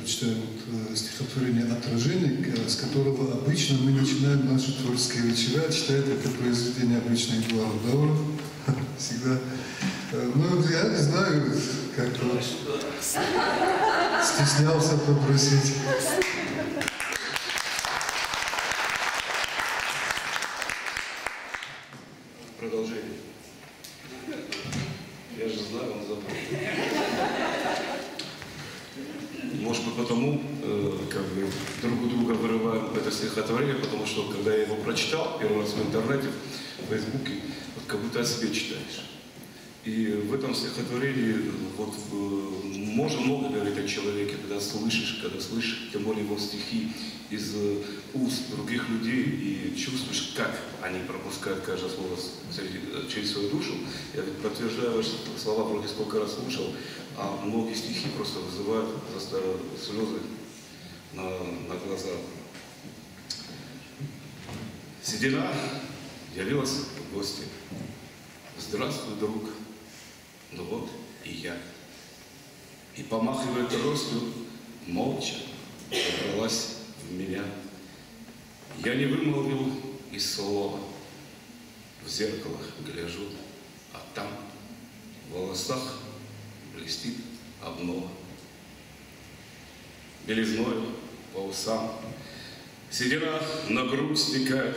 Читаем стихотворение «Отражение», с которого обычно мы начинаем наши творческие вечера. Читает это произведение обычно Эдуард Дауров. Всегда. Ну, я не знаю, как-то стеснялся попросить. Продолжение. Я же знаю, он забыл. Может быть, потому, как бы, друг у друга вырываем это стихотворение, потому что, когда я его прочитал первый раз в интернете, в Фейсбуке, вот как будто о себе читаешь. И в этом стихотворении вот, можно много говорить о человеке, когда слышишь, тем более его стихи из уст других людей и чувствуешь, как они пропускают каждое слово через свою душу. Я ведь подтверждаю, что слова вроде сколько раз слушал, а многие стихи просто вызывают слезы на глаза. Седина явилась в гости. Здравствуй, друг. Ну вот и я. И, помахивая тростью, молча забралась в меня. Я не вымолвил и слова. В зеркало гляжу, а там в волосах блестит обнова. Белизною по усам седина на грудь стекает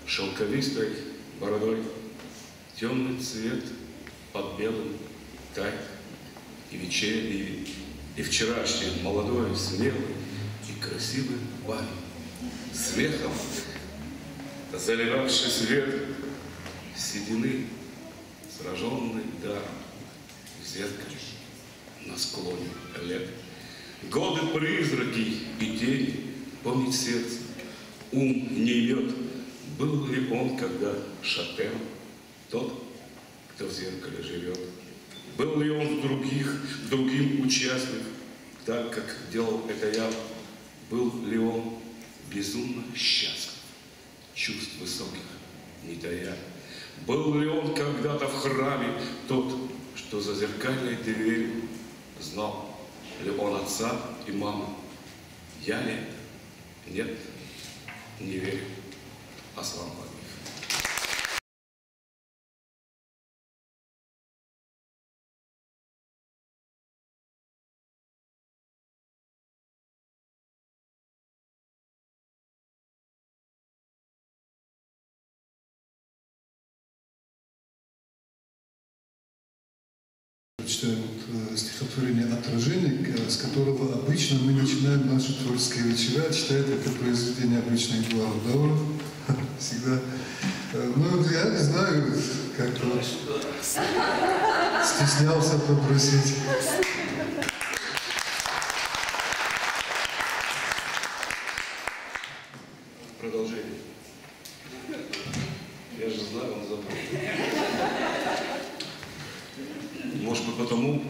шелковистой бородой. Темный цвет под белым тает, и вечерний, и вчерашний молодой, смелый и красивый парень, смехом заливавший свет седины, сраженный даром в зеркале на склоне лет. Годы призраки и тени, помнить сердце, ум не имет, был ли он когда шатен, тот, кто в зеркале живет. Был ли он другим участлив, так как делал это я? Был ли он безумно счастлив, чувств высоких не тая? Был ли он когда-то в храме тот, что за зеркальной дверью? Знал ли он отца и маму? Я ли? Нет, не верю. Аслан Багиев. Читаем стихотворение «Отражение», с которого обычно мы начинаем наши творческие вечера. Читает это произведение обычно Эдуард Дауров. Всегда. Ну, я не знаю, как-то стеснялся попросить. Продолжение. Я же знаю, он забыл. Может быть, потому,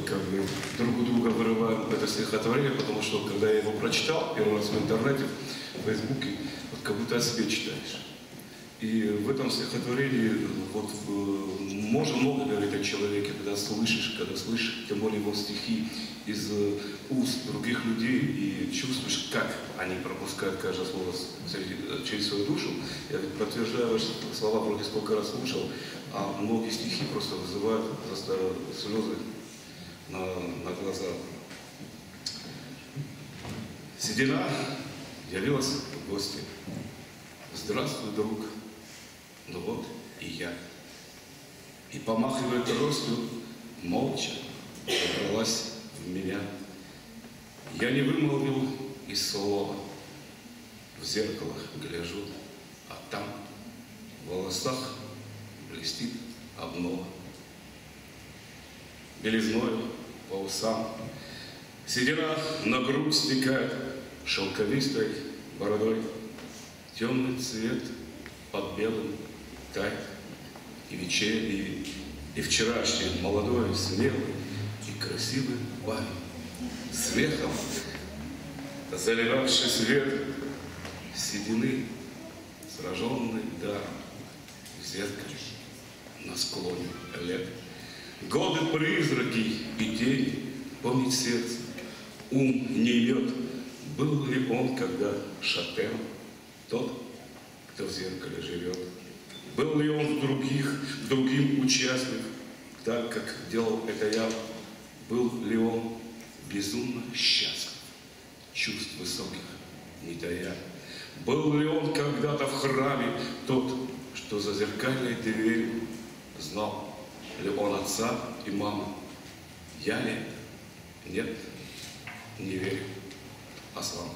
как бы, друг у друга вырываем это стихотворение, потому что, когда я его прочитал первый раз в интернете, в Фейсбуке, вот как будто о себе читаешь. И в этом стихотворении вот, можно много говорить о человеке, когда слышишь, тем более его стихи из уст других людей и чувствуешь, как они пропускают каждое слово через свою душу. Я ведь подтверждаю, что слова вроде сколько раз слушал, а многие стихи просто вызывают слезы на глаза. Седина явилась в гости. Здравствуй, друг. Ну вот и я. И, помахивая тростью, молча забралась в меня. Я не вымолвил и слова. В зеркало гляжу, а там в волосах блестит обнова. Белизною по усам седина на грудь стекает шелковистой бородой. Темный цвет под белым тает, и вечерний, и вчерашний молодой, смелый и красивый парень, смехом заливавший свет седины, сраженный даром в зеркале на склоне лет. Годы призраки и тени, помнить сердце, ум не имет. Был ли он, когда шатен, тот, кто в зеркале живет? Был ли он другим участлив, так, как делал это я? Был ли он безумно счастлив, чувств высоких не тая? Был ли он когда-то в храме тот, что за зеркальной дверью? Знал ли он отца и маму? Я ли? Нет, не верю. Аслан.